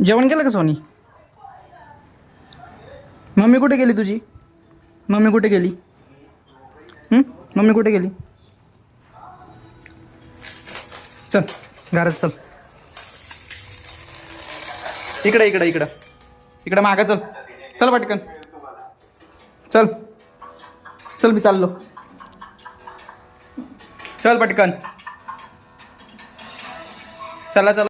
जेवण केलं का सोनी? मम्मी कुठे गेली तुझी? मम्मी कुठे गेली? मम्मी कुठे गेली? चल घरात चल. इकडे इकडे इकडं इकडं मागं चल. चल पटकन चल. चल मी चाललो. चल पटकन. चला चला.